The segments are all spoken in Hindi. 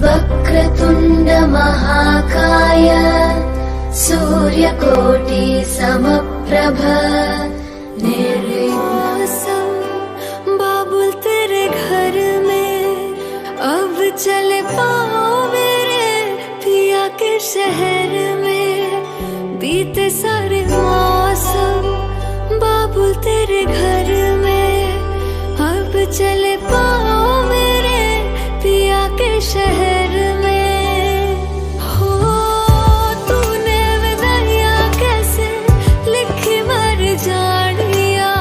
वक्रतुण्ड महाकाय सूर्यकोटि समप्रभ निर्विघ्नं। बाबुल तेरे घर में अब चल पाओ मेरे पिया के शहर में। बीते सारे मौसम बाबुल तेरे घर में अब चल पाओ मेरे पिया के शहर में। हो तूने विदाइयाँ कैसे लिखी मर जानिया,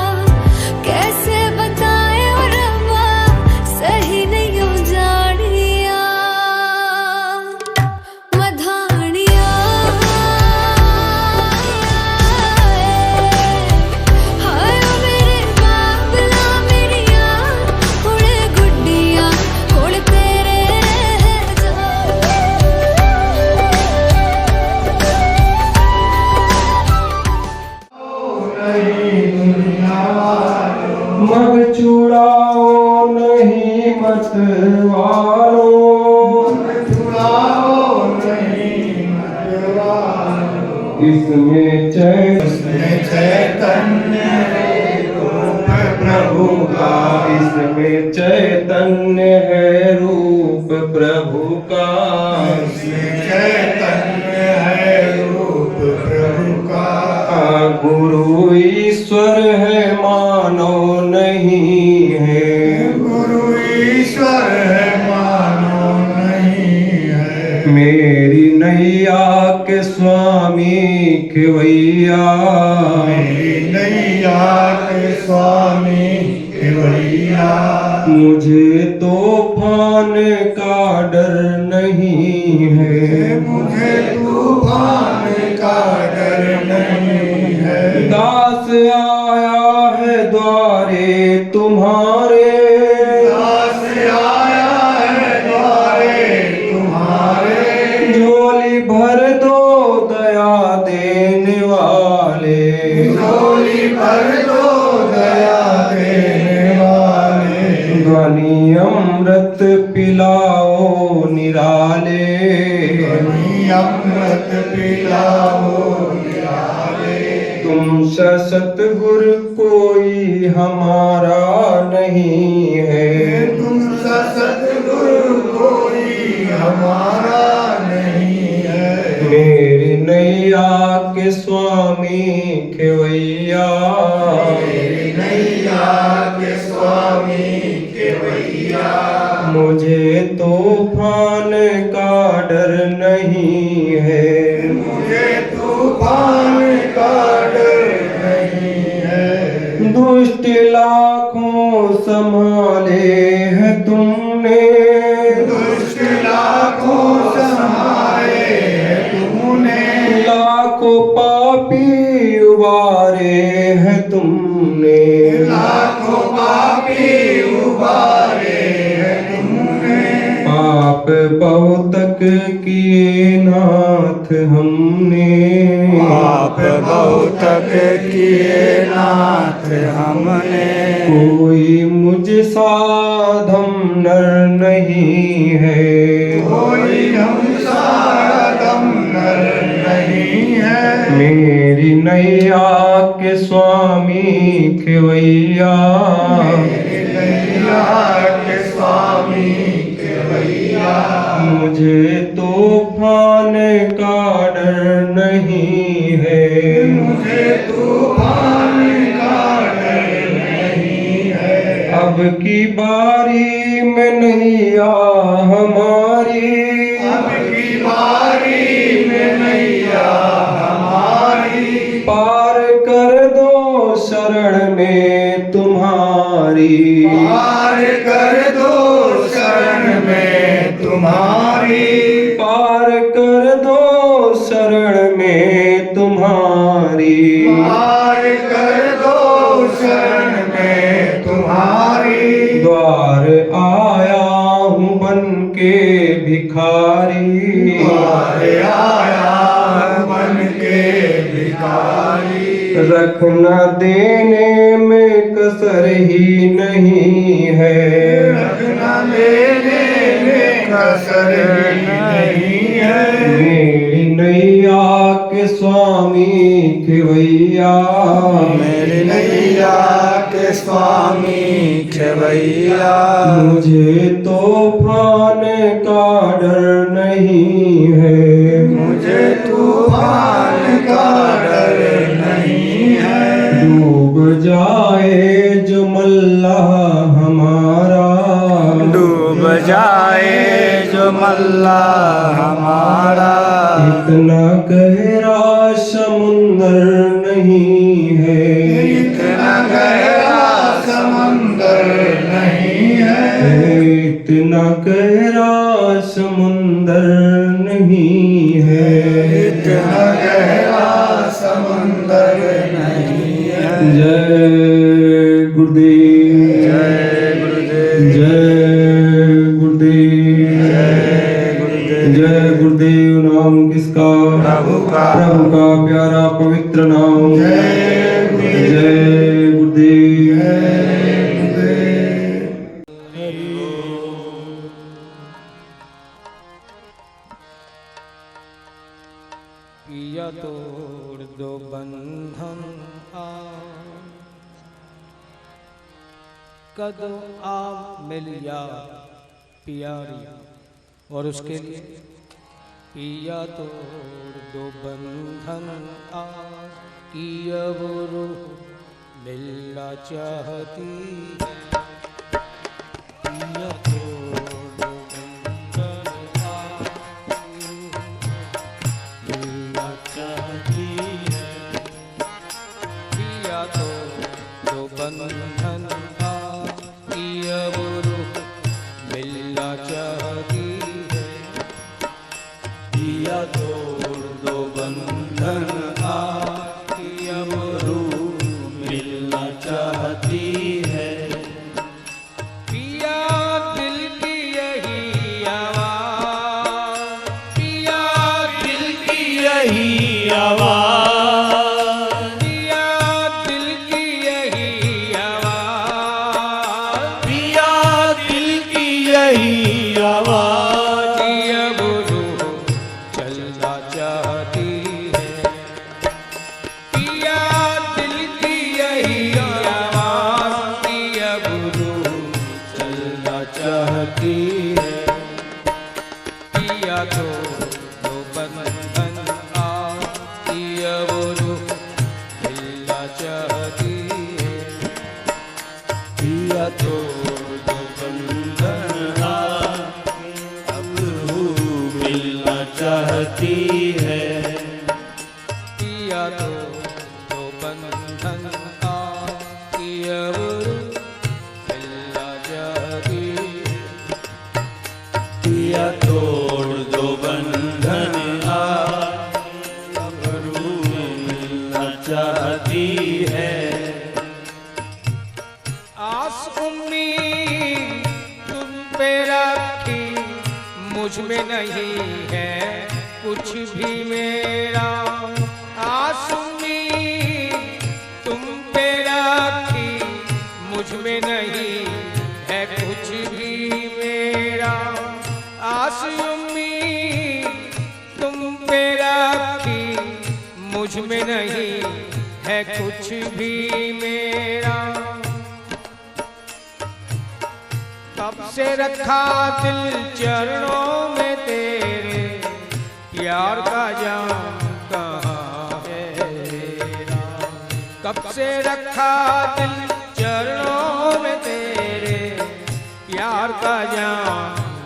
कैसे बताए और रब्बा सही नहीं हो जानिया। मधानिया हाय मेरे बाबला मेरिया उड़े गुड्डिया उड़ तेरे मग चुड़ाओ नहीं मत वारो, इसमें चैतन्य है रूप प्रभु का, इसमें चैतन्य है रूप प्रभु का, इसमें चैतन्य है रूप प्रभु का। गुरु ईश्वर है मानो नहीं है, गुरु ईश्वर है मानो नहीं है। मेरी नैया के स्वामी खेवैया, मेरी नैया के स्वामी खेवैया। मुझे तूफान का डर नहीं है, मुझे तूफान का डर नहीं है। दास आया है द्वारे तुम्हारे, दास आया है द्वारे तुम्हारे। झोली भर दो दया देने वाले, झोली भर दो दया देने वाले। ध्वनि अमृत पिलाओ निराले, ध्वनि अमृत पिलाओ निराले। तुम सतगुर कोई हमारा नहीं है, तुम सतगुरु कोई हमारा नहीं है। मेरी नैया के स्वामी खेवैया, मेरी नैया के स्वामी खेवैया। मुझे तूफान का डर नहीं है, मुझे तूफान का डर नहीं है। दुष्ट लाखों संभाले हैं तुमने, दुष्ट लाखों संभाले हैं तुमने। लाखों पापी उबारे हैं तुमने, लाखों पापी उबारे हैं तुमने। पाप बहुतक किए नाथ हमने, पाप बहुतक किए नाथ हमने। कोई मुझ साधम नर नहीं है, कोई हम साधम नर नहीं है। मेरी नैया के स्वामी खेवैया, मेरी नैया के स्वामी खेवैया। मुझे तूफान का डर नहीं है, मुझे तूफान का डर नहीं है। अब की बारी में नैया हमारी, अब की बारी में नैया हमारी। पार कर दो शरण में तुम्हारी, पार कर दो शरण में तुम्हारी। पार कर दो शरण में तुम्हारी। पार कर दो शरण में तुम्हारी। द्वार आया हूँ बन के भिखारी, द्वार आया बन के भिखारी। रखना देने में कसर ही नहीं है, रखना देने में असर ही नहीं है। मेरी नैया के स्वामी खेवैया, मेरी नैया के स्वामी खेवैया। मुझे तूफान का डर नहीं है, मुझे तूफान का डर नहीं है। डूब जाए जो मल्ला हमारा, डूब जाए जो मल्ला हमारा। इतना गहरा समुंदर नहीं है, इतना गहरा समंदर नहीं है। इतना गहरा समुंदर नहीं है। इतना गहरा समंदर नहीं है। जय गुरुदेव, जय गुरुदेव, जय गुरुदेव, जय गुरुदेव। जय गुरुदेव। नाम किसका? प्रभु का। प्रभु का प्यारा पवित्र नाम। जय गुरुदेव, जय गुरुदेव। जय गुरुदेव। पिया तोड़ दो बंधन कदो आ मिलिया पियारी। और उसके लिए पिया तोड़ दो बंधन किया वो रूह मिलना चाहती है। पिया तोड़ दो बंधन मिलना चाहती है। पिया तोड़ दो बंधन किया वो रूह मिलना चाहती है। पिया तोड़ दो बंधन किया वो रूह मिलना चाहती है। पिया दिल की यही आवाज़, पिया दिल की यही आवाज़, पिया दिल की यही आवाज़, पिया दिल की यही आवाज़। किया वो रूह चलना चाहती है। पिया दिल की यही आवाज़, किया वो रूह चलना चाहती है। पिया तो दो बंधन किया वो रूह मिलना चाहती है। पिया तो दो बंधन अब रूह मिलना चाहती है। पिया तो दो बंधन किया वो रूह मिलना चाहती है। पिया तोड़ दो बंधन अब रूह मिलना चाहती है। आस उम्मीद तुम पे रखी मुझ में नहीं है कुछ भी मेरा। आस उम्मीद तुम पे रखी मुझ में नहीं है कुछ भी मेरा। आस उम्मीद तुम पे रखी मुझ में नहीं है कुछ भी मेरा। कब से रखा दिल चरणों में तेरे, प्यार का जाम कहाँ है तेरा। कब से रखा दिल चरणों में तेरे, प्यार का जाम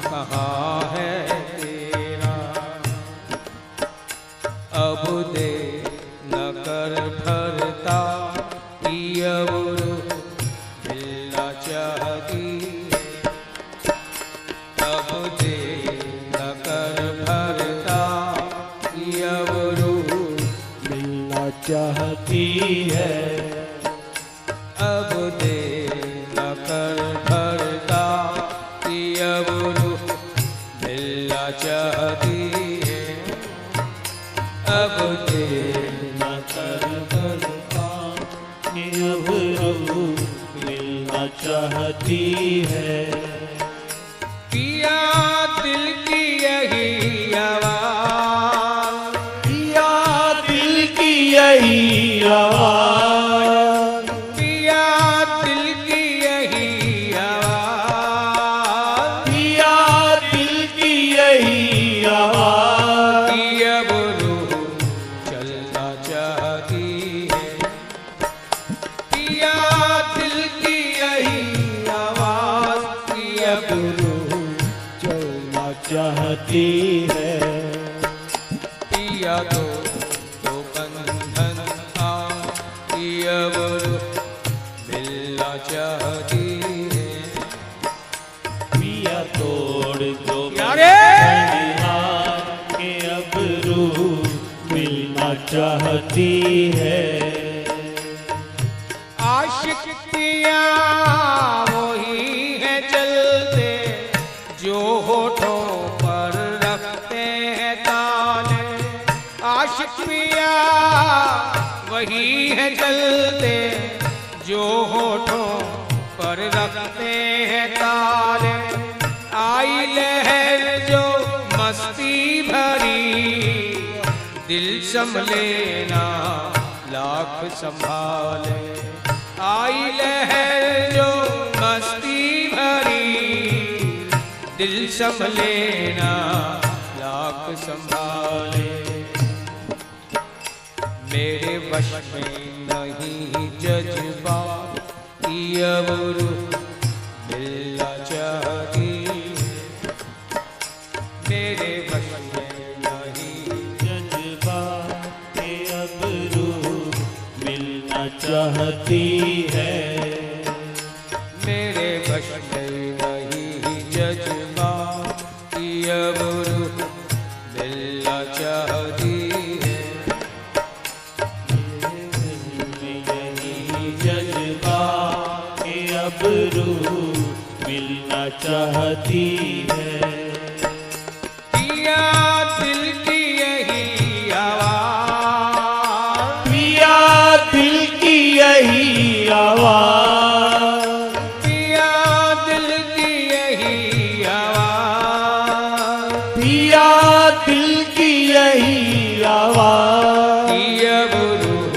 कहाँ है तेरा। अब दे न कर भरता पिया वो रूह मिलना चाहती है। अब दे न कर भरता पिया वो रूह मिलना चाहती है। अब दे न कर भरता पिया वो रूह मिलना चाहती है। अब दे न कर भरता पिया वो रूह मिलना चाहती है। पिया दिल की यही आवाज, पिया दिल की यही आवाज, पिया दिल की यही आवाज, पिया दिल की यही आवाज, कि अब रूह चलना चाहती है। पिया दिल की यही आवाज, कि अब रूह चलना चाहती है। पिया तो बंधन था, कि अब रूह मिलना चाहती है। पिया तोड़ दो यारे! बंधन के अब रूह मिलना चाहती है। आशिक पिया वही है चलते, जो होठों पर रखते हैं ताले। आशिक पिया वही है चलते, जो होठों पर रखते हैं ताले। आई लहर जो मस्ती भरी, दिल संभले ना लाख संभाले। आई लहर जो मस्ती भरी, दिल संभले ना लाख संभाले। मेरे वश में नहीं जज्बात, कि अब रूह मिलना चाहती है। मेरे वश में नहीं जज्बाते अब रूह मिलना चाहती है। मेरे वश में नहीं जज्बात, कि अब रूह मिलना चाहती है। यही जज्बाते अब रूह मिलना चाहती है। पिया दिल की यही आवाज, पिया दिल की यही आवाज, पिया दिल की यही आवाज, पिया दिल की यही आवाज, कि अब रूह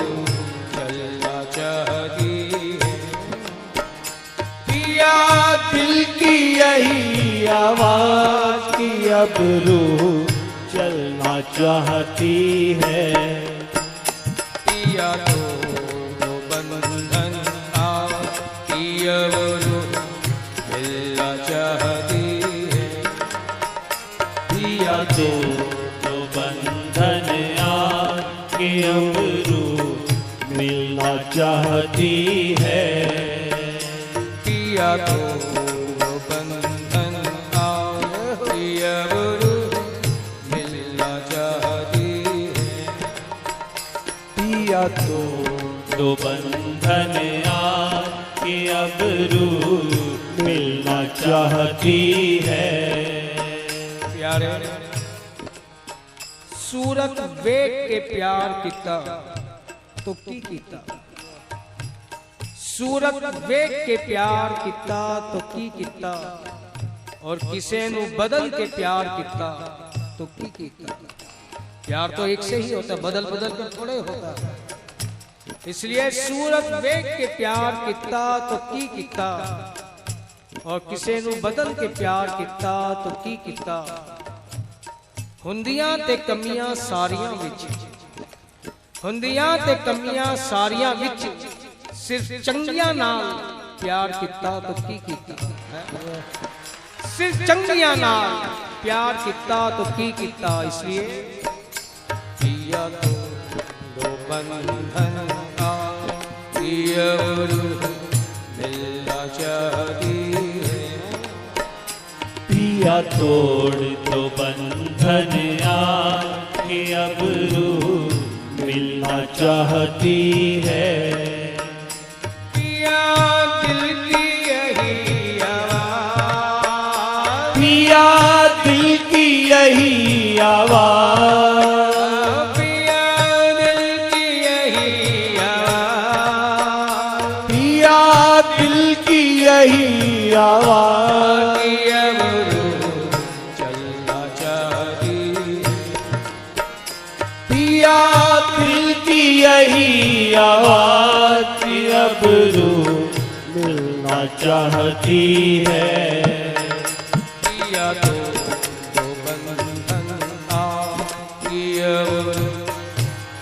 चलना चाहती है। पिया दिल की यही आवाज, कि अब रूह चलना चाहती है। पिया तो बंधन आ, कि अब रूह मिलना चाहती है। पिया तो बंधन आ के अब रूह मिलना चाहती है। पिया तो बंधन आ, कि अब रूह मिलना चाहती है। पिया तो बंधन आ के अब रूह मिलना चाहती है। प्यारे सूरत वेख के प्यार किता तो की कीता, सूरत वेख के प्यार किता तो की कीता, और किसे नू बदल के प्यार किता तो की कीता। प्यार तो एक से ही होता, बदल बदल कर थोड़े होता। इसलिए सूरत वेख के प्यार किता तो की कीता, और किसे नू बदल के प्यार किता तो की कीता। ਹੁੰਦੀਆਂ ਤੇ ਕਮੀਆਂ ਸਾਰੀਆਂ ਵਿੱਚ, ਹੁੰਦੀਆਂ ਤੇ ਕਮੀਆਂ ਸਾਰੀਆਂ ਵਿੱਚ, ਸਿਰਫ ਚੰਗੀਆਂ ਨਾਲ ਪਿਆਰ ਕੀਤਾ ਤਾਂ ਕੀ ਕੀਤਾ। ਸਿਰਫ ਚੰਗੀਆਂ ਨਾਲ ਪਿਆਰ ਕੀਤਾ ਤਾਂ ਕੀ ਕੀਤਾ। इसलिए पिया तो दो बंधन आ, कि अब रूह मिलना चाहती है। पिया तोड़ दो बंधन आ के अब रूह मिलना चाहती है। पिया दिल की यही आवाज, पिया दिल की यही आवाज, पिया दिल की यही आवाज, पिया दिल की यही आवाज, कि अब रूह पिया दिल की यही आवाज कि अब रूह मिलना चाहती है। पिया तो बंधन की अब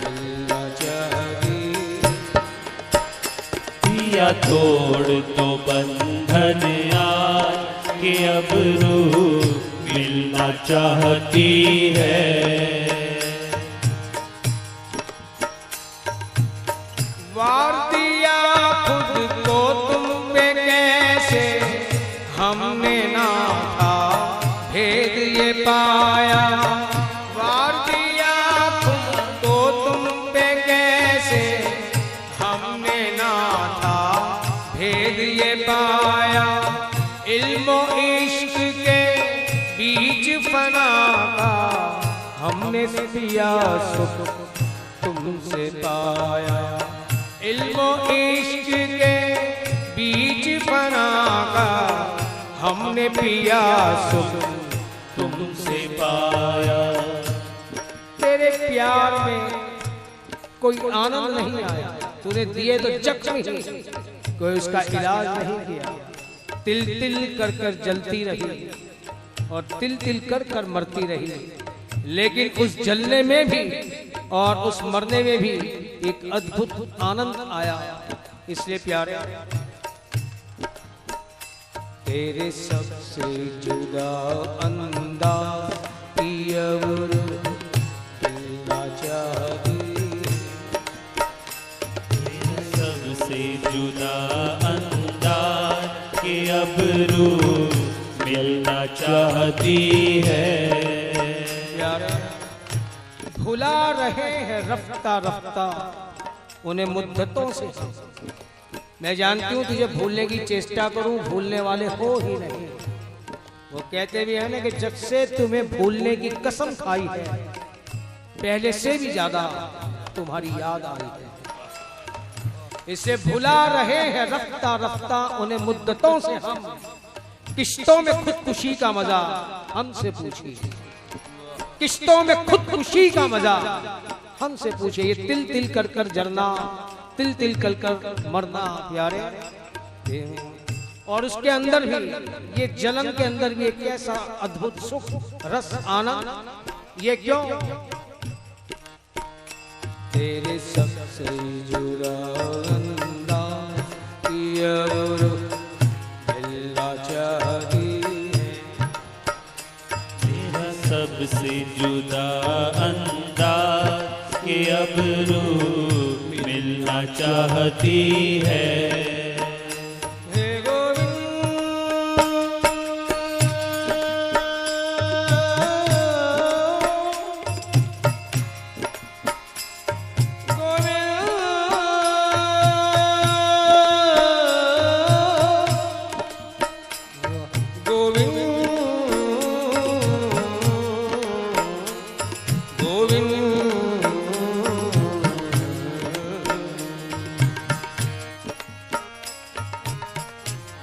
मिलना चाहती। पिया तोड़ तो बंधन आज कि अब रूह मिलना चाहती है। वार दिया खुद को तुम पे कैसे, हमने ना था भेद ये पाया। वार दिया खुद को तुम पे कैसे, हमने ना था भेद ये पाया। इल्म इश्क के बीच फना का हमने पिया सुख तुमसे पाया। इल्म इश्क के बीच फना का हमने पिया सुख तुमसे पाया। तेरे प्यार में कोई आनंद नहीं आया, तूने दिए तो जख्म ही, कोई उसका इलाज नहीं किया। तिल तिल कर कर जलती रही और तिल तिल कर कर मरती रही, लेकिन उस जलने में भी और उस मरने में भी एक अद्भुत आनंद आया। इसलिए प्यारे, तेरे सबसे जुदा अंदाज की अब मिलना चाहती। सबसे जुदा अंदाज कि अब रूह मिलना चाहती है। भुला रहे हैं रफ्ता रफ्ता उन्हें मुद्दतों से। मैं जानती हूँ तुझे भूलने की चेष्टा करूं, भूलने वाले हो ही नहीं। वो कहते भी है ना कि जब से तुम्हें भूलने की कसम खाई है, पहले से भी ज्यादा तुम्हारी याद आ रही है। इसे भुला रहे हैं रफ्ता रफ्ता उन्हें मुद्दतों से हम, किश्तों में खुदकुशी का मजा हमसे पूछिए। किश्तों में खुदकुशी का मजा हमसे पूछे। ये तिल तिल कर कर जरना, तिल तिल कर कर मरना प्यारे। और उसके अंदर भी ये जलन के अंदर भी एक ऐसा अद्भुत सुख रस आनंद। ये क्यों? तेरे सबसे जुड़ा अंदाज की अब मिलना चाहती है। तेरा सबसे जुदा अंदाज कि अब रूह मिलना चाहती है। हे गोविंद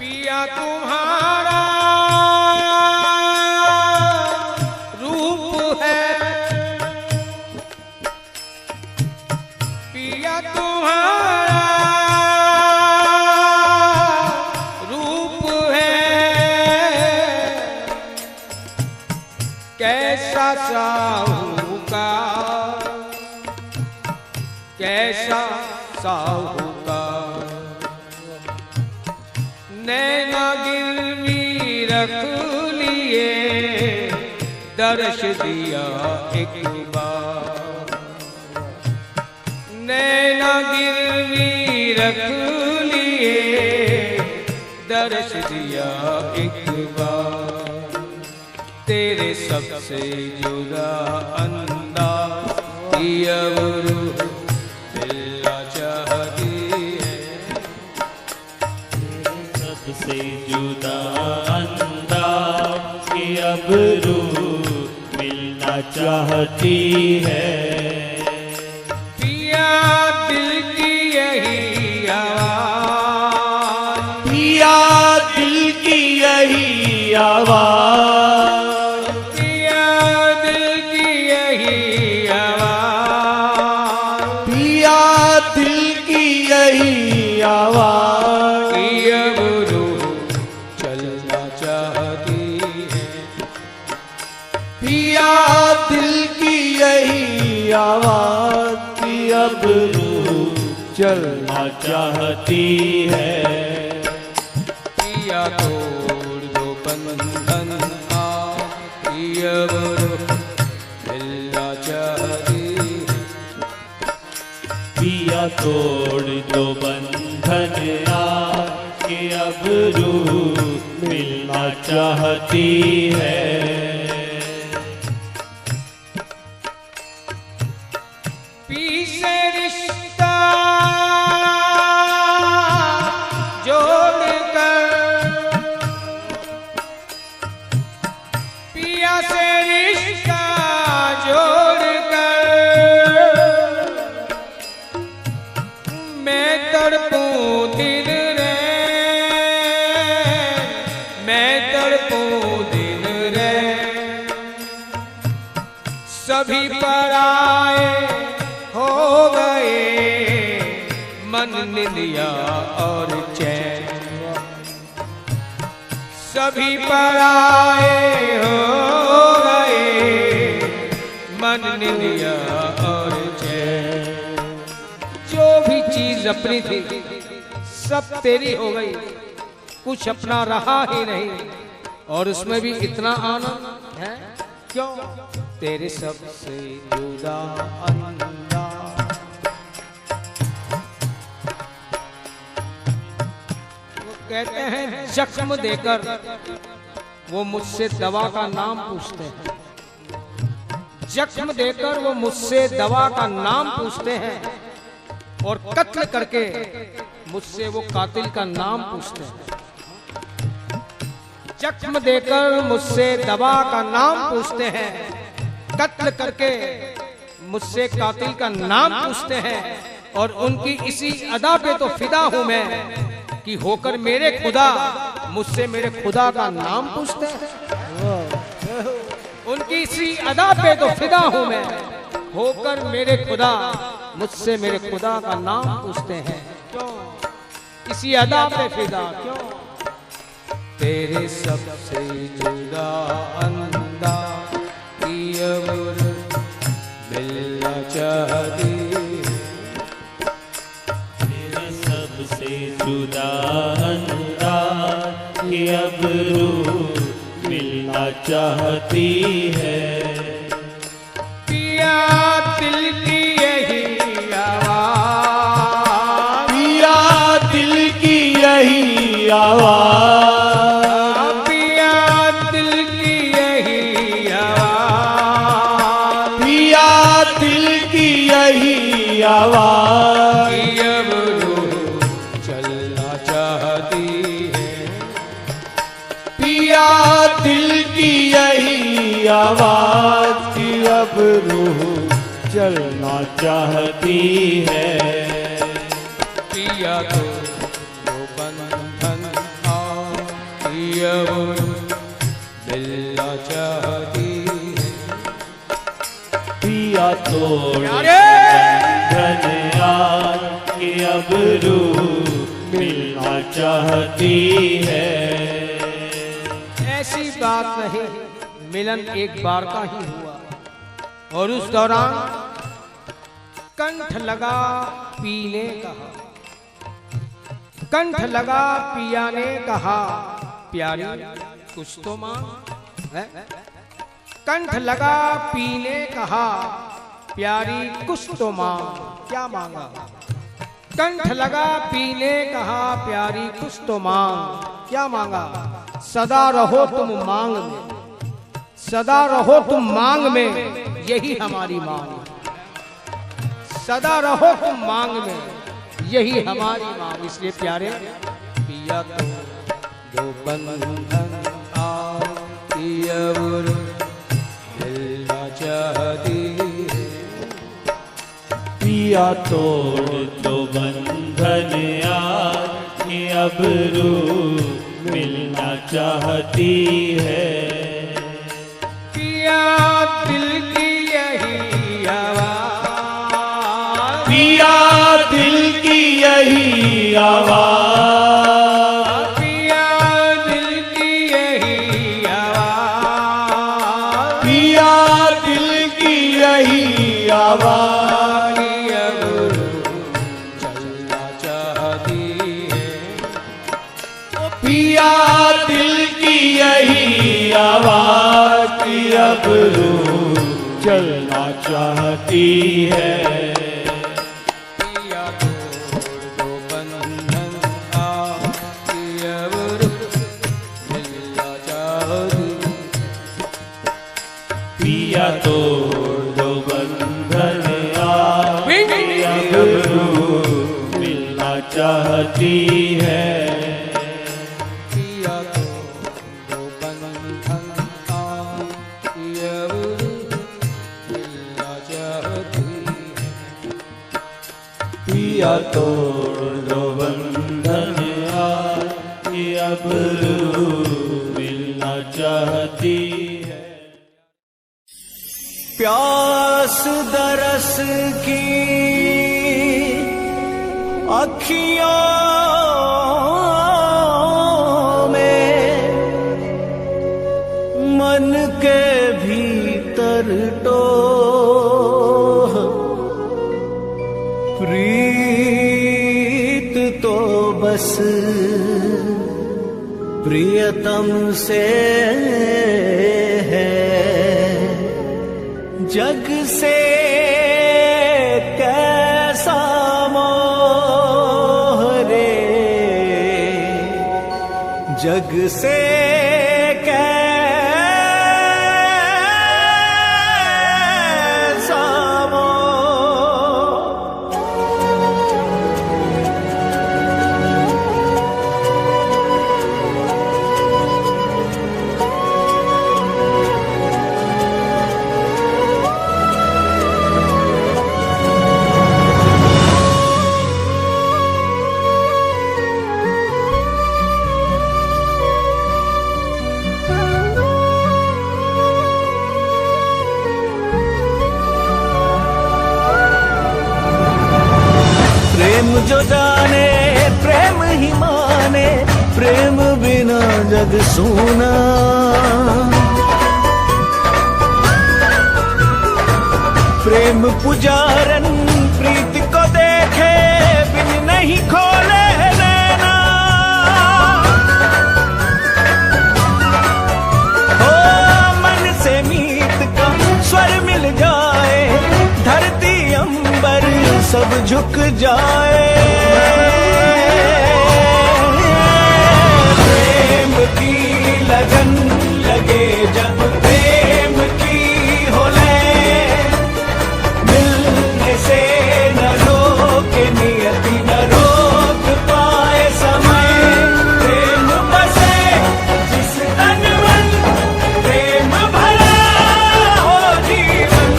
पिया तुम्हारा रूप है, पिया तुम्हारा रूप है। कैसा साहूकार, कैसा साहूकार, नैना गिरवी रख लिए दर्श दिया एक बार। नैना गिरवी रख लिए दर्श दिया एक बार। तेरे सबसे जुदा अंदाज की अब रूह मिलना चाहती है। सबसे जुदा अंदाज कि अब रूह मिलना चाहती है। पिया दिल की यही आवाज, पिया दिल की यही आवाज, पिया दिल की यही आवाज पिया दिल की यही आवाज कि अब रूह चलना चाहती है। पिया तोड़ दो बंधन पिया मिलना चाहती है। पिया तोड़ दो बंधन कि अब रूह मिलना चाहती है। पी से रिश्ता जोड़कर पिया से रिश्ता जोड़कर मैं तड़पूं दिन रे, मैं तड़पूं दिन रे। सभी पराए हो गए मन निंदिया और चैन, सभी पराए हो गए मन निंदिया और चैन। जो भी चीज अपनी थी सब तेरी हो गई, कुछ अपना रहा ही नहीं। और उसमें भी इतना आनंद है क्यों? तेरे सबसे जुदा अंदाज। वो कहते हैं जख्म देकर वो मुझसे दवा का नाम पूछते हैं, जख्म देकर वो मुझसे दवा का नाम पूछते हैं और कत्ल करके मुझसे वो कातिल का नाम पूछते हैं। जख्म देकर मुझसे दवा का नाम पूछते हैं, कत्ल करके मुझसे कातिल का नाम पूछते हैं। और उनकी इसी अदा पे तो फिदा हूं मैं कि होकर मेरे खुदा मुझसे मेरे खुदा का नाम पूछते हैं। उनकी इसी अदा पे तो फिदा हूं मैं, होकर मेरे खुदा मुझसे मेरे खुदा का नाम पूछते हैं। क्यों? इसी अदा पे फिदा क्यों? तेरे सबसे जुदा अंदाज की अब मिलना चाहती। तेरे सबसे जुदा अंदाज कि अब रूह मिलना चाहती है। पिया दिल की यही आवाज, पिया दिल की यही आवाज, पिया दिल की यही आवाज, पिया दिल की यही आवाज कि अब रूह चलना चाहती है। पिया दिल की यही आवाज कि अब रूह चलना चाहती है। पिया तो बंधन पिया मिलना चाहती है। पिया तोड़ प्यारे! बंधन यार कि अब रूह मिलना चाहती है। ऐसी बात नहीं, मिलन एक बार का ही हुआ और उस दौरान कंठ लगा पीने कहा, कंठ लगा पिया ने कहा प्यारी कुछ तो मांग है। कंठ लगा पीने कहा प्यारी कुछ तो मांग, क्या मांगा? कंठ लगा पीने कहा प्यारी कुछ तो मांग, क्या मांगा? सदा रहो तुम मांग में, सदा रहो तुम मांग में, यही हमारी मांग। सदा रहो तुम मांग में, यही हमारी मांग। इसलिए प्यारे पिया तो जो बंधन मिलना चाहती है। पिया तोड़ दो बंधन यार कि अब रूह मिलना चाहती है। पिया दिल की यही आवाज, पिया दिल की यही आवाज, पिया दिल की यही आवाज, पिया दिल की यही आवाज अब चलना चाहती है। पिया दिल की यही आवाज की अब रूह चलना चाहती है। पिया तोड़ दो बंधन की अब रूह मिलना चाहती। पिया तोड़ दो बंधन की अब रूह मिलना चाहती है। पिया तोड़ दो बंधन की अब रूह मिलना चाहती है। पिया तोड़ दो बंधन की अब रूह मिलना चाहती है। प्यास दरस की अखियों में मन के भीतर टोह प्रीत तो बस प्रियतम से है। जग से कैसा मोह रे, जग से कैसा मोह। प्रेम जो जाने प्रेम ही माने, प्रेम बिना जग सूना। प्रेम पुजारन प्रीत को देखे बिन नहीं खोले नैना। हो मन से मीत का स्वर मिल जाए, धरती अंबर सब झुक जाए। प्रेम की लगन लगे जब प्रेम की हो ले, मिलने से न रोके नियति न रोक पाए समय। प्रेम बसे जिस तन मन, प्रेम भरा हो जीवन।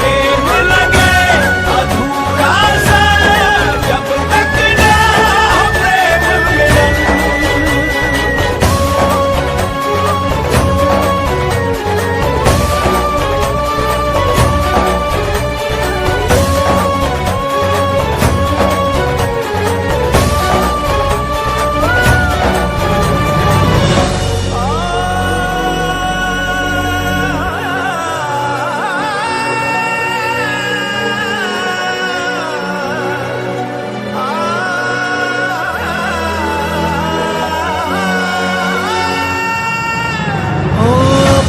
प्रेम लगे अधूरा सा जब तक ना हो प्रेम मिलन।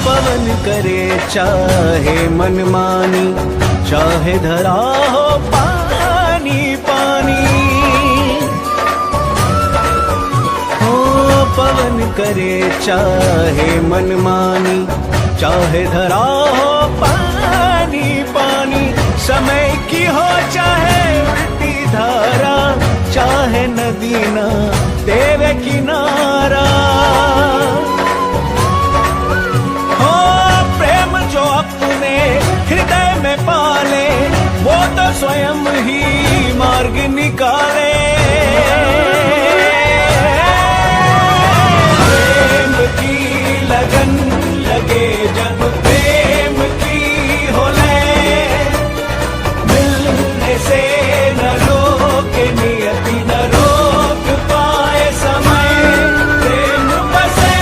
पवन करे चाहे मनमानी, चाहे धरा हो पानी पानी। हो पवन करे चाहे मनमानी, चाहे धरा हो पानी पानी। समय की हो चाहे उल्टी धारा, चाहे नदी ना तेरे किनारा। जो अपने हृदय में पाले, वो तो स्वयं ही मार्ग निकाले। प्रेम की लगन लगे जब प्रेम की हो ले, मिलने से न रोके नियति न रोक पाए समय। प्रेम बसे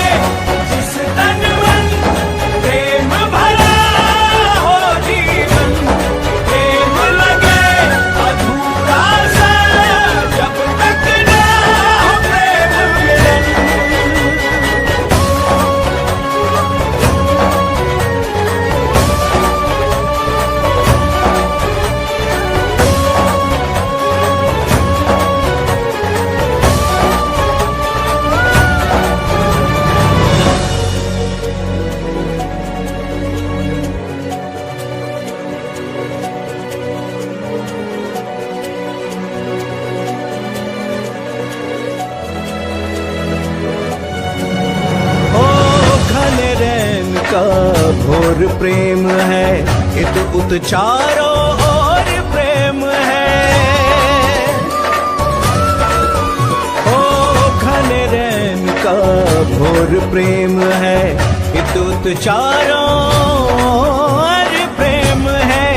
इत उत चारों ओर प्रेम है, ओ घने रैन का घोर प्रेम है। इत उत चारों ओर प्रेम है,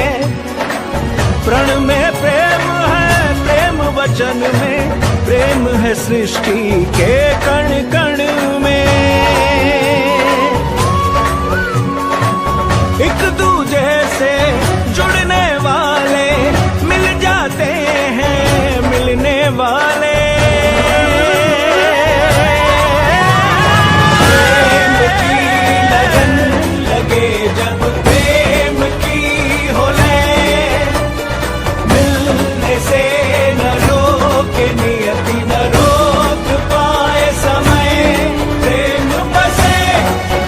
प्रण में प्रेम है, प्रेम वचन में प्रेम है, सृष्टि के कण कण में। एक दूजे से जुड़ने वाले मिल जाते हैं, मिलने वाले। प्रेम की लगन लगे जब प्रेम की हो लय, मिलने से न रोके नियति न रोक पाए समय। प्रेम बसे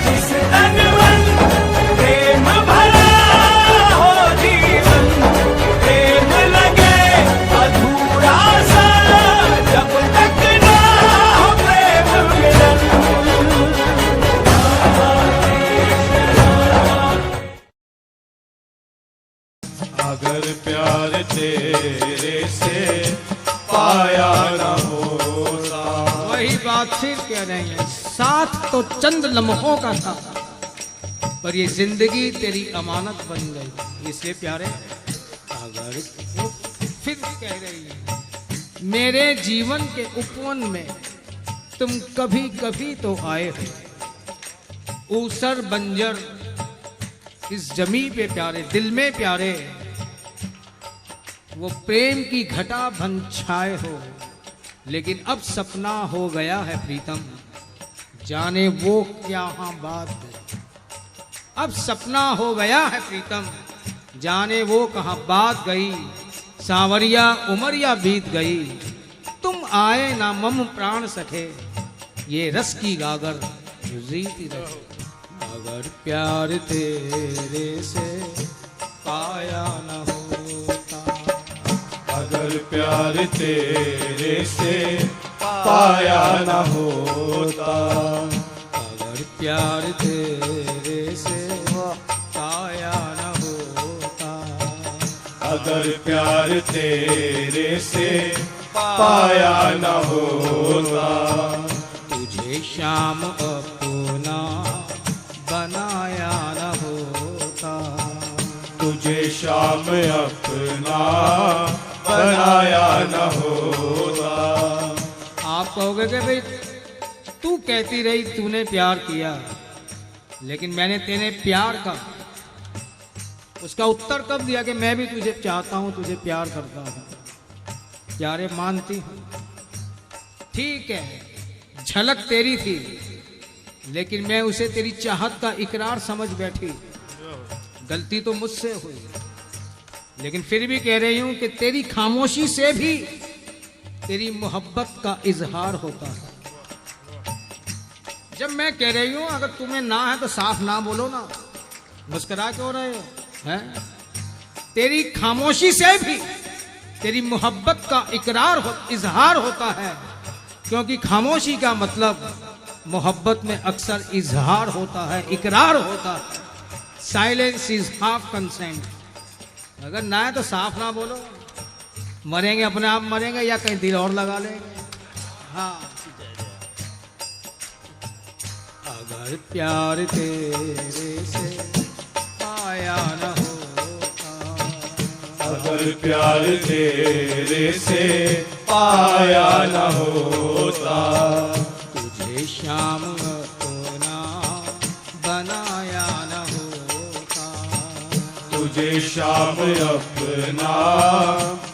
जिस तन मन, प्रेम भरा हो जीवन, प्रेम लगे अधूरा सा जब तक ना हो प्रेम मिलन। अगर प्यार तेरे से पाया न होता। वही बात फिर कह रहे हैं, साथ तो चंद लम्हों का था, पर ये जिंदगी तेरी अमानत बन गई। इसलिए प्यारे, अगर वो फिर कह रही है, मेरे जीवन के उपवन में तुम कभी कभी तो आए हो, ऊसर बंजर इस जमी पे प्यारे, दिल में प्यारे, वो प्रेम की घटा बन छाए हो। लेकिन अब सपना हो गया है प्रीतम, जाने वो क्या बात है। अब सपना हो गया है प्रीतम, जाने वो कहाँ बात गई। सांवरिया उमरिया बीत गई, तुम आए ना मम प्राण सखे, ये रस की गागर रीति रहे। अगर प्यार तेरे से पाया न होता, अगर प्यार तेरे से पाया न होता। अगर प्यार तेरे से पाया न होता, अगर प्यार तेरे से पाया न होता। तुझे शाम अपना बनाया न होता, तुझे शाम अपना बनाया न होता। आप कहोगे कि भाई तू कहती रही तूने प्यार किया, लेकिन मैंने तेरे प्यार का उसका उत्तर कब दिया कि मैं भी तुझे चाहता हूं, तुझे प्यार करता हूं। प्यारे मानती हूं, ठीक है, झलक तेरी थी, लेकिन मैं उसे तेरी चाहत का इकरार समझ बैठी। गलती तो मुझसे हुई, लेकिन फिर भी कह रही हूं कि तेरी खामोशी से भी तेरी मोहब्बत का इजहार होता है। जब मैं कह रही हूं अगर तुम्हें ना है तो साफ ना बोलो ना, मुस्कुरा क्यों रहे हो हैं? तेरी खामोशी से भी तेरी मोहब्बत का इजहार होता है, क्योंकि खामोशी का मतलब मोहब्बत में अक्सर इजहार होता है, इकरार होता है। Silence is half consent. अगर ना है तो साफ ना बोलो, मरेंगे अपने आप मरेंगे या कहीं दिल और लगा लेंगे। हाँ, अगर प्यार तेरे से पाया न होता, अगर प्यार तेरे से पाया न होता। तुझे शाम अपना बनाया न होता, तुझे शाम अपना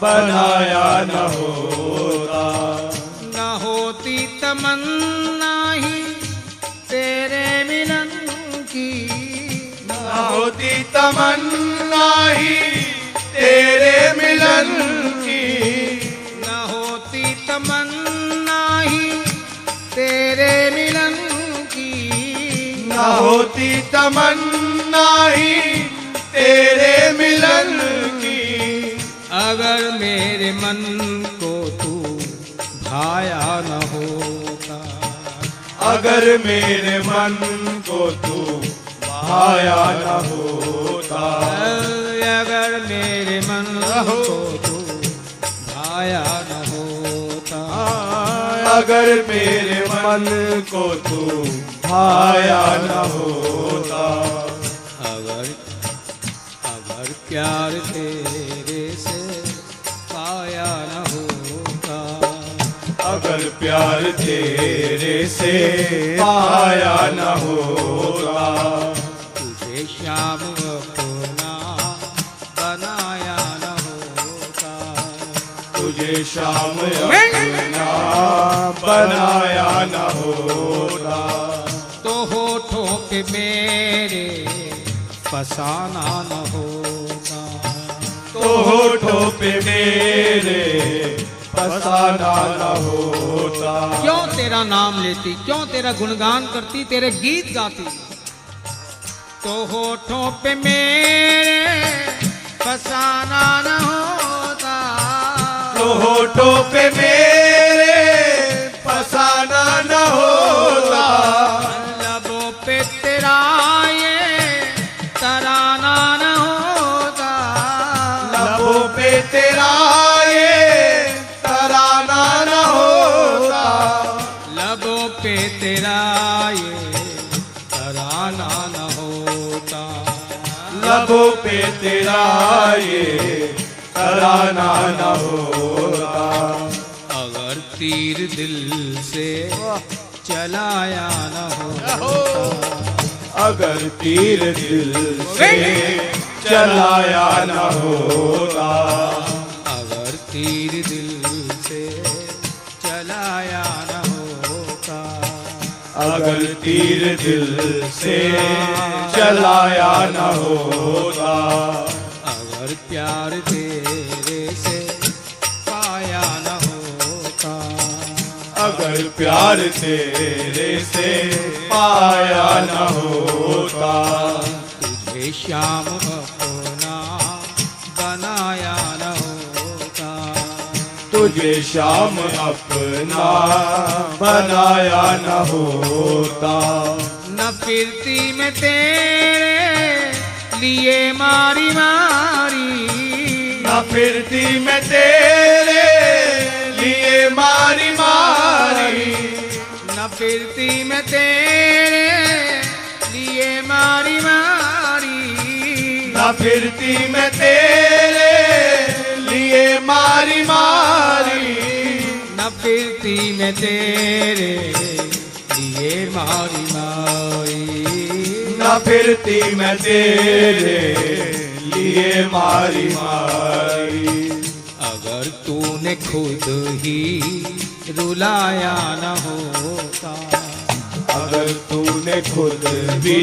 बनाया न होता। न होती तमन्ना ही तेरे मिलन की, न होती तमन्ना ही तेरे मिलन की। न होती तमन्ना ही तेरे मिलन की, न होती तमन्ना ही तेरे मिलन की। अगर मेरे मन को तू भाया न होता, अगर मेरे मन को तू भाया न होता। अगर मेरे मन को तू भाया न होता, अगर मेरे मन को तू भाया न होता, अगर प्यार तेरे से पाया न होता, अगर प्यार तेरे से पाया न होता, तुझे श्याम अपना बनाया न होता, तुझे शाम अपना बनाया न होता, तो होठों पे मेरे फसाना न होता, तो होठों पे मेरे फसाना न होता, क्यों तेरा नाम लेती, क्यों तेरा गुणगान करती, तेरे गीत गाती, तो होठों पे मेरे फसाना न होता, तो होठों पे मेरे फसाना न होता, लबों पे तेरा ये तराना न होता, लबों पे तेरा ये तराना न होता, लबों पे तेरा ये तराना न होता, लबों पे तेरा ये तराना न होता, अगर तीर दिल से चलाया न होता, अगर तीर दिल से चलाया न होता, अगर तीर दिल से चलाया न होता, अगर तीर दिल से चलाया न होता, अगर प्यार तेरे से पाया न होता, अगर प्यार तेरे से पाया न होता, तुझे श्याम अपना बनाया न होता, तुझे शाम अपना बनाया न होता, न फिरती मैं तेरे लिए मारी मारी, न फिरती मैं तेरे लिए मारी मारी, न फिरती मैं तेरे लिए मारी मारी, न फिरती मैं तेरे लिए मारी मारी, न फिरती मैं तेरे लिए मारी मारी, न फिरती मैं तेरे लिए मारी मारी, अगर तूने खुद ही रुलाया न होता, अगर तूने खुद भी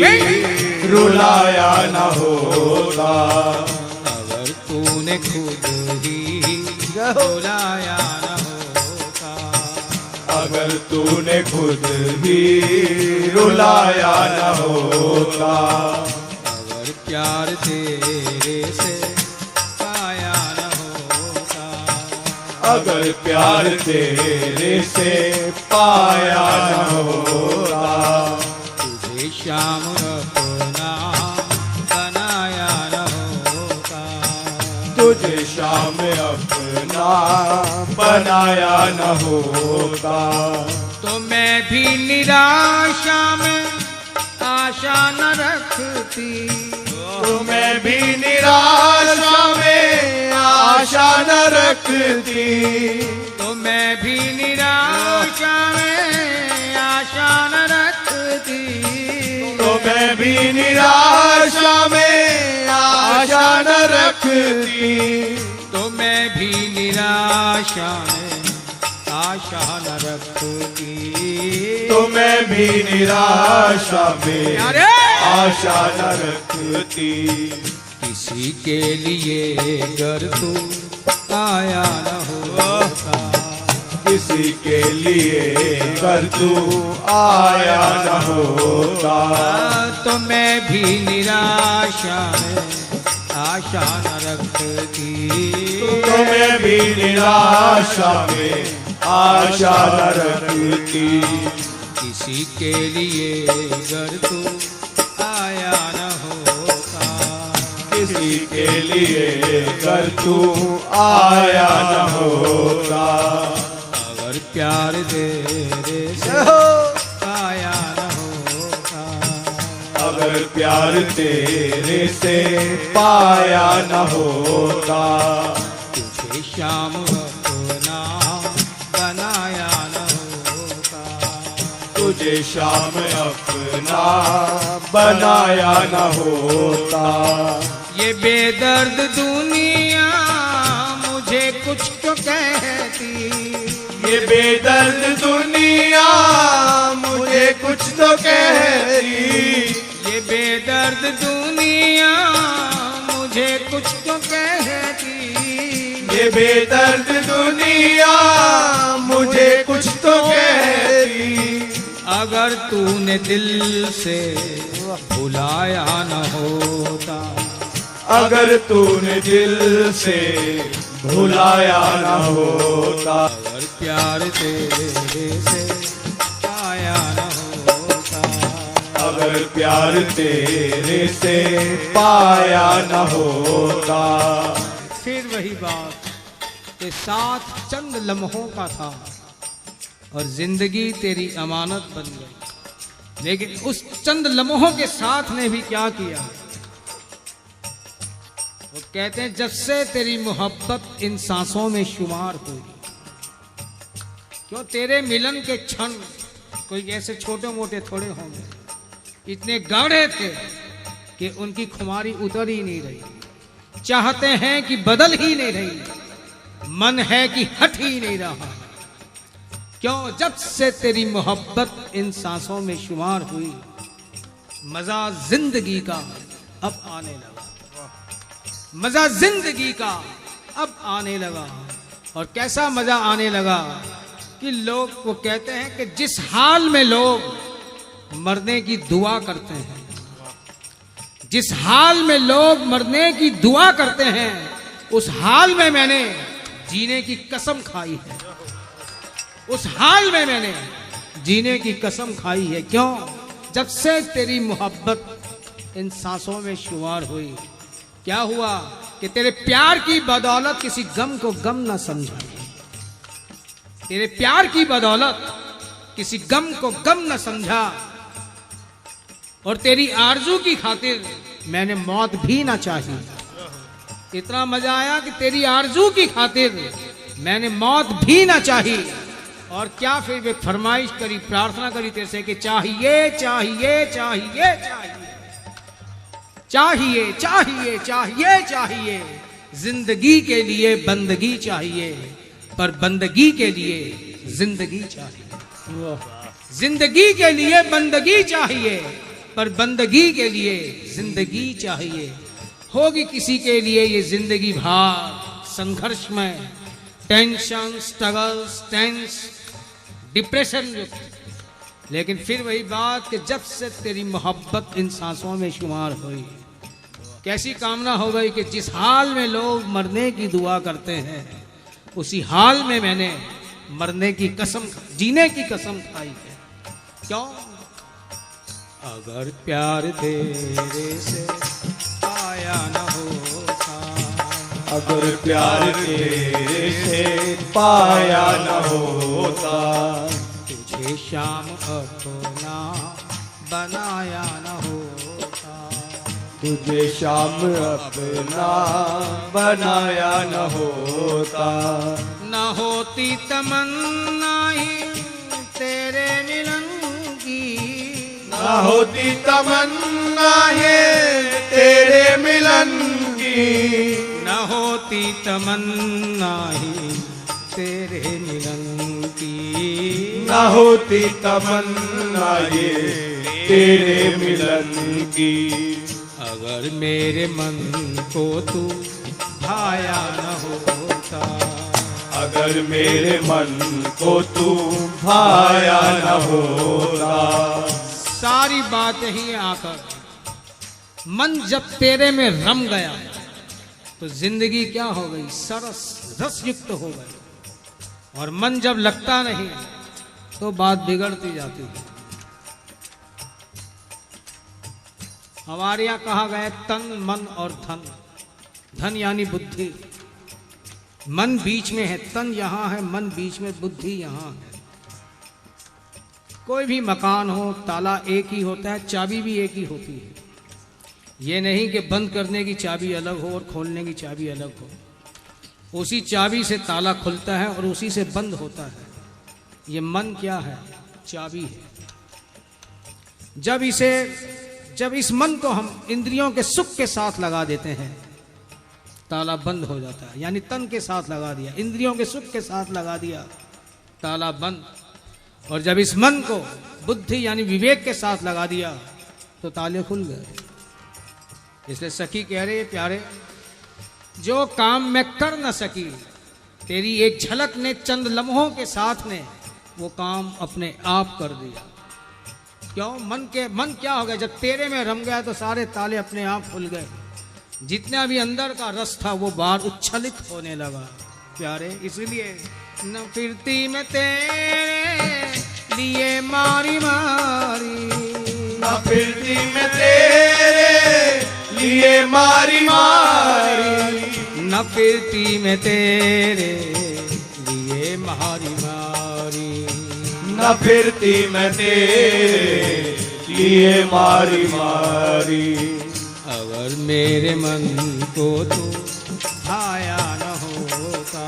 रुलाया न होता, अगर तूने खुद ही रुलाया न होता, अगर तूने खुद भी रुलाया न होता, अगर प्यार तेरे से पाया न होता, अगर प्यार तेरे से पाया न होता, तुझे श्याम अपना बनाया न होता, तुझे शाम अपना बनाया न होता, तो मैं भी निराशा में आशा न रखती, तो मैं भी निराशा में आशा न रखती, तो मैं भी निराशा में आशा न रखती, तो मैं भी निराशा में आशा न रखती, तो मैं भी निराशा में आशा न रखती, तो मैं भी निराशा में अरे आशा न रखती, किसी के लिए अगर तू आया न होता, किसी के लिए कर तू आया न होता, तो मैं भी निराशा में आशा न रखती, तो मैं भी निराशा में आशा न रखती, किसी के लिए अगर तू आया न होता, किसी के लिए कर तू आया न होता। अगर प्यार तेरे से आया न होता, अगर प्यार तेरे से पाया न होता, तुझे श्याम अपना बनाया न होता, तुझे शाम अपना बनाया न होता। ये बेदर्द दुनिया मुझे कुछ तो कहती, ये बेदर्द दुनिया मुझे कुछ तो कहती, ये बेदर्द दुनिया मुझे कुछ तो कहती, ये बेदर्द दुनिया मुझे कुछ तो कहती। अगर तूने दिल से भुलाया न होता, अगर तूने दिल से भुलाया न होता, अगर प्यार तेरे से पाया न होता, अगर प्यार तेरे से पाया न होता। फिर वही बात कि साथ चंद लम्हों का था और जिंदगी तेरी अमानत बन गई। लेकिन उस चंद लम्हों के साथ ने भी क्या किया, वो कहते हैं जब से तेरी मोहब्बत इन सांसों में शुमार हुई। क्यों तेरे मिलन के क्षण कोई ऐसे छोटे मोटे थोड़े होंगे, इतने गाढ़े थे कि उनकी खुमारी उतर ही नहीं रही। चाहते हैं कि बदल ही नहीं रही, मन है कि हट ही नहीं रहा। क्यों जब से तेरी मोहब्बत इन सांसों में शुमार हुई, मजा जिंदगी का अब आने लगा, मजा जिंदगी का अब आने लगा। और कैसा मजा आने लगा कि लोग वो कहते हैं कि जिस हाल में लोग मरने की दुआ करते हैं, जिस हाल में लोग मरने की दुआ करते हैं, उस हाल में मैंने जीने की कसम खाई है, उस हाल में मैंने जीने की कसम खाई है। क्यों जब से तेरी मोहब्बत इन सांसों में शुमार हुई, क्या हुआ कि तेरे प्यार की बदौलत किसी गम को गम ना समझा, तेरे प्यार की बदौलत किसी गम को गम न समझा, और तेरी आरजू की खातिर मैंने मौत भी ना चाही। इतना मजा आया कि तेरी आरजू की खातिर मैंने मौत भी ना चाही। और क्या फिर वे फरमाइश करी, प्रार्थना करी तेरे से कि चाहिए चाहिए चाहिए चाहिए चाहिए चाहिए चाहिए, जिंदगी के लिए बंदगी चाहिए, पर बंदगी के लिए जिंदगी चाहिए, जिंदगी के लिए बंदगी चाहिए, पर बंदगी के लिए जिंदगी चाहिए। होगी किसी के लिए ये जिंदगी भार संघर्ष में, टेंशन, स्ट्रगल्स, टेंस, डिप्रेशन, लेकिन फिर वही बात कि जब से तेरी मोहब्बत इन सांसों में शुमार हुई, कैसी कामना हो गई कि जिस हाल में लोग मरने की दुआ करते हैं, उसी हाल में मैंने मरने की कसम, जीने की कसम खाई है। क्यों अगर प्यार तेरे से पाया न होता, अगर प्यार तेरे से पाया न होता, तुझे शाम अपना बनाया न होता, तुझे शाम अपना बनाया न होता, न होती तमन्ना ही तेरे मिलन की, न होती तमन्ना है तेरे मिलन की, न होती तमन्ना ही तेरे मिलन की, न होती तमन्ना ये तेरे मिलन की। अगर मेरे मन को तू भाया न होता, अगर मेरे मन को तू भाया न होता, सारी बात ही आकर मन जब तेरे में रम गया तो जिंदगी क्या हो गई, सरस रस युक्त हो गई। और मन जब लगता नहीं तो बात बिगड़ती जाती है। हमारे यहाँ कहा गया है तन मन और धन। धन यानी बुद्धि, मन बीच में है, तन यहाँ है, मन बीच में, बुद्धि यहाँ है। कोई भी मकान हो ताला एक ही होता है, चाबी भी एक ही होती है। ये नहीं कि बंद करने की चाबी अलग हो और खोलने की चाबी अलग हो। उसी चाबी से ताला खुलता है और उसी से बंद होता है। ये मन क्या है? चाबी है। जब इस मन को हम इंद्रियों के सुख के साथ लगा देते हैं, ताला बंद हो जाता है। यानी तन के साथ लगा दिया, इंद्रियों के सुख के साथ लगा दिया, ताला बंद। और जब इस मन को बुद्धि यानी विवेक के साथ लगा दिया तो ताले खुल गए। इसलिए सखी कह रहे प्यारे, जो काम मैं कर न सकी, तेरी एक झलक ने चंद लम्हों के साथ ने वो काम अपने आप कर दिया। क्यों? मन क्या हो गया? जब तेरे में रम गया तो सारे ताले अपने आप खुल गए। जितना भी अंदर का रस था वो बाहर उच्छलित होने लगा प्यारे। इसलिए न फिरती मैं तेरे लिए मारी मारी, न फिरती मैं तेरे लिए मारी मारी, न फिरती मैं तेरे लिए मारी मारी, न फिरती मैं तेरे लिए मारी मारी। अगर मेरे मन को तू भाया न होता,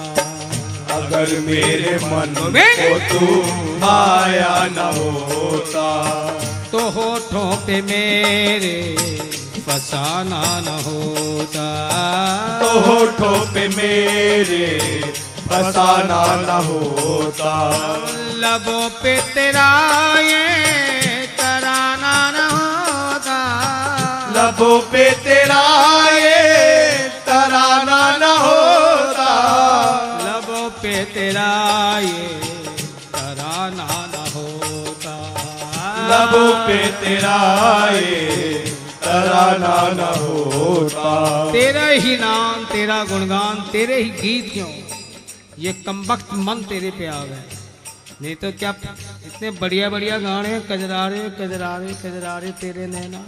अगर मेरे मन को तू भाया न होता, तो होठों पे मेरे फसाना न होता, तो होठों पे मेरे फसाना न होता, लबों पे तेरा ये तराना न होता, लबों पे तेरा ये तराना न होता, लबों पे तेरा ये तराना न होता, लबों पे तेरा ये तराना न होता। तेरा ही नाम, तेरा गुणगान, तेरे ही गीत क्यों ये कमबख्त मन तेरे पे आ गए। नहीं तो क्या इतने बढ़िया बढ़िया गाने, कजरारे कजरारे कजरारे तेरे नैना।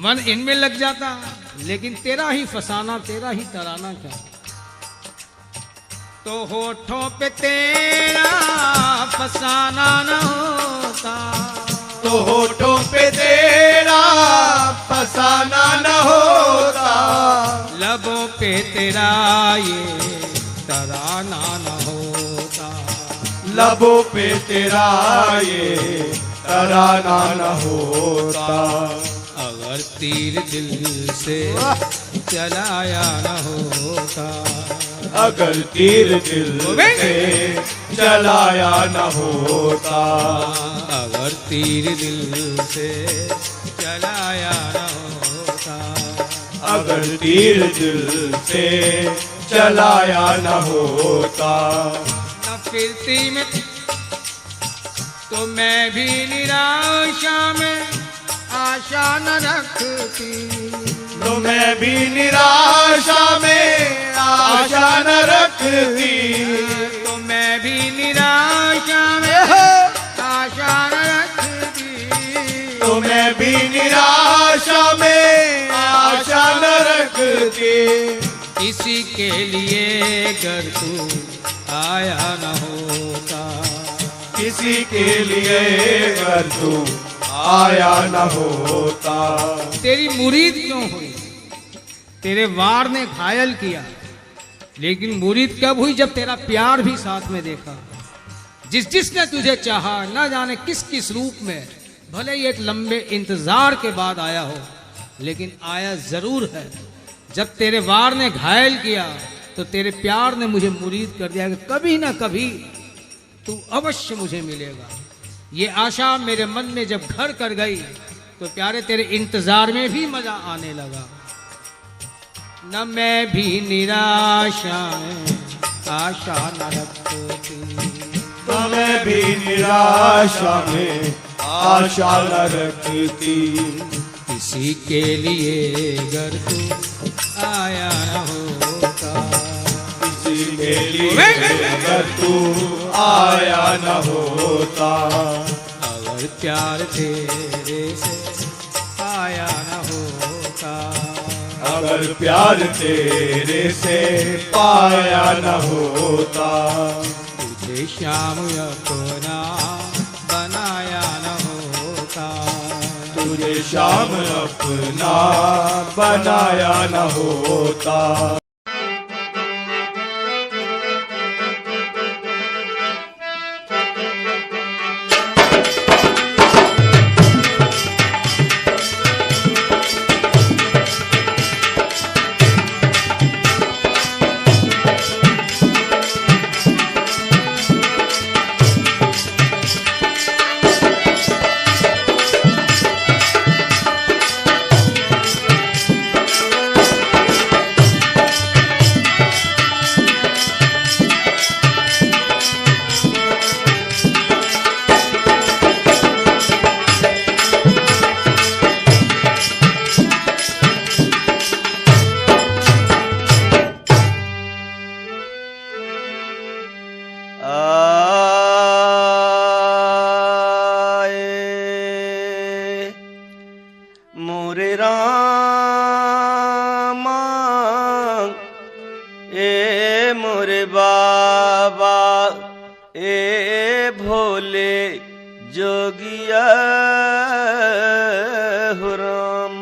मन इनमें लग जाता, लेकिन तेरा ही फसाना, तेरा ही तराना क्या। तो होठों पे तेरा फसाना न होता, तो होठों पे तेरा फसाना न होता, लबों पे तेरा ये तराना न होता, लबों पे तेरा ये तराना न होता। अगर तीर दिल से चलाया न होता, अगर तीर दिल से चलाया न होता, अगर तीर दिल से चलाया न होता, अगर तीर दिल से चलाया न होता, न फिरती में तो मैं भी निराशा में आशा न रखती, तो मैं भी निराशा में आशा न रखती, तो मैं भी निराशा में आशा न रखती, तो मैं भी निराशा में आशा न रखती। इसी के लिए अगर तू आया न होता, किसी के लिए अगर तू आया न होता। तेरी मुरीद क्यों हुई? तेरे वार ने घायल किया, लेकिन मुरीद कब हुई? जब तेरा प्यार भी साथ में देखा। जिसने तुझे चाहा, ना जाने किस किस रूप में, भले ही एक लंबे इंतजार के बाद आया हो, लेकिन आया जरूर है। जब तेरे वार ने घायल किया तो तेरे प्यार ने मुझे मुरीद कर दिया कि कभी ना कभी तू अवश्य मुझे मिलेगा। ये आशा मेरे मन में जब घर कर गई तो प्यारे तेरे इंतजार में भी मजा आने लगा। न मैं भी निराशा में आशा न रखती, तो मैं भी निराशा में आशा न रखती। किसी के लिए अगर तू आया न होता, किसी के लिए अगर तू आया न होता। अगर प्यार तेरे से आया न होता, अगर प्यार तेरे से पाया न होता। तुझे श्याम अपना बनाया न होता, तुझे श्याम अपना बनाया न होता। मोरे रामा ए मोरे बाबा ए भोले जोगिया हो राम।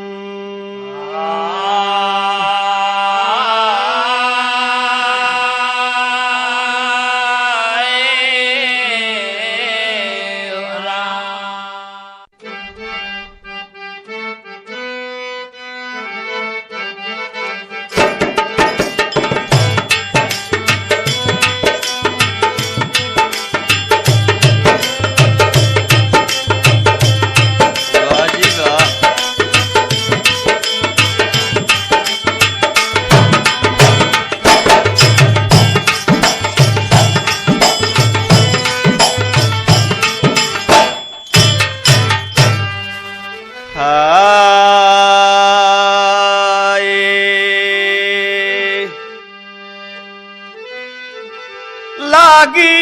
लागी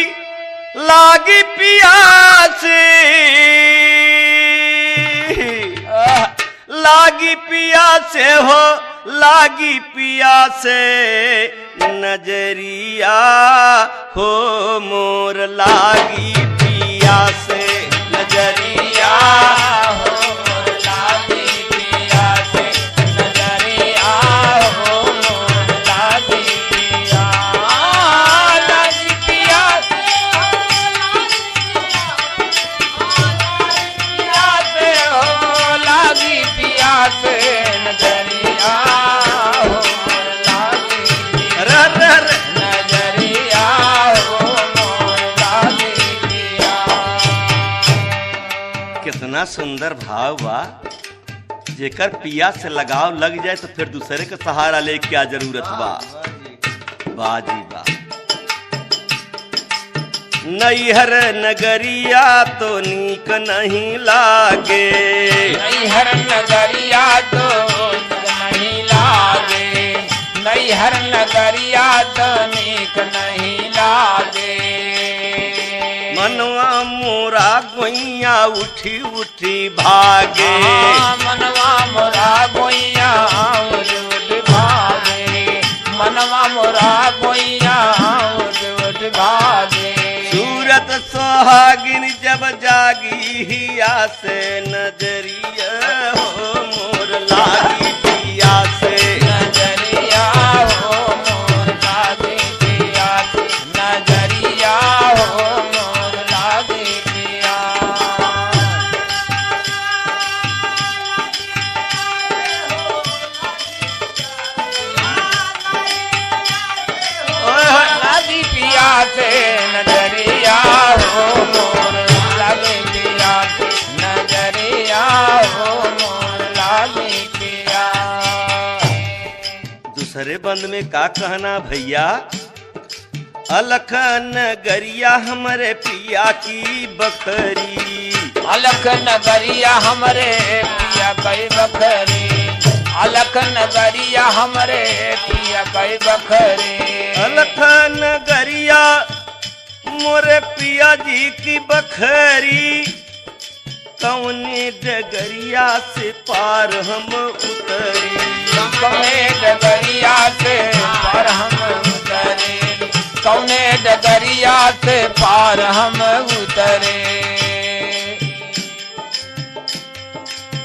लागी पियास लागी पियासे हो लागी पियासे नजरिया हो मोर लागी पियासे नजरिया हो मोर लागी पियासे नजरिया हो मोर लागी कितना सुंदर भाव बा। जेकर पिया से लगाव लग जाए तो फिर दूसरे का सहारा ले क्या जरूरत बा। बाजी बा नैहर नगरिया तो नीक नहीं लागे, नैहर नगरिया तो नहीं लागे, नैहर नगरिया तो नीक नहीं लागे। मनवा मोरा गोइया उठी उठी भागे, मनवा मोरा गोइया उठ उठ भागे, मनवा मोरा गोइया उठ उठ भागे। सूरत सुहागिन जब जागी हिया से नजरिया हो मोर लागी पिया से नजरिया हो मोर लागी पिया से नजरिया हो मोर लागी पिया। लागी पिया से नजरिया हो मोर लागी पिया से नजरिया हो मोर लागी पिया। दूसरे बंद में का कहना भैया, अलख नगरिया हमारे पिया की बकरी, अलख नगरिया हमरे पिया कई बकरी, अलख नगरिया हमरे पिया कई बखरे अलखन गरिया मोरे पिया जी की बखरी कौनी डगरिया से पार हम उतरी कौने डगरिया से पार हम उतरे कौने डगरिया से पार हम उतरे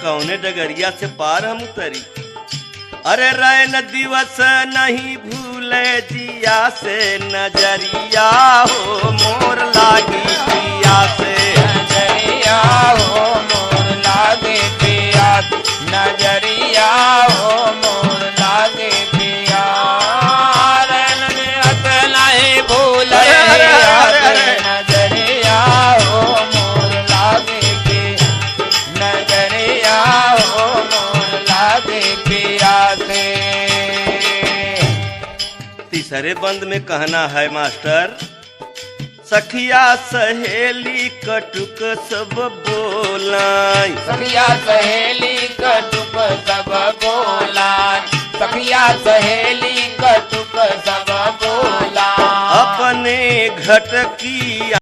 कौने डगरिया से पार हम उतरी अरे रैन दिवस नहीं भूले जिया से नजरिया हो मोर लागी पिया से नजरिया हो मोर लागे पिया नजरिया हो मोर लागे पिया रैन दिवस नहीं भूले नजरिया हो मोर लागे पिया नजरिया हो मोर लागे पिया से तीसरे बंद में कहना है मास्टर सखिया सहेली कटुक सब बोलाई सखिया सहेली कटुक सब बोला सखिया सहेली कटुक सब बोला अपने घट की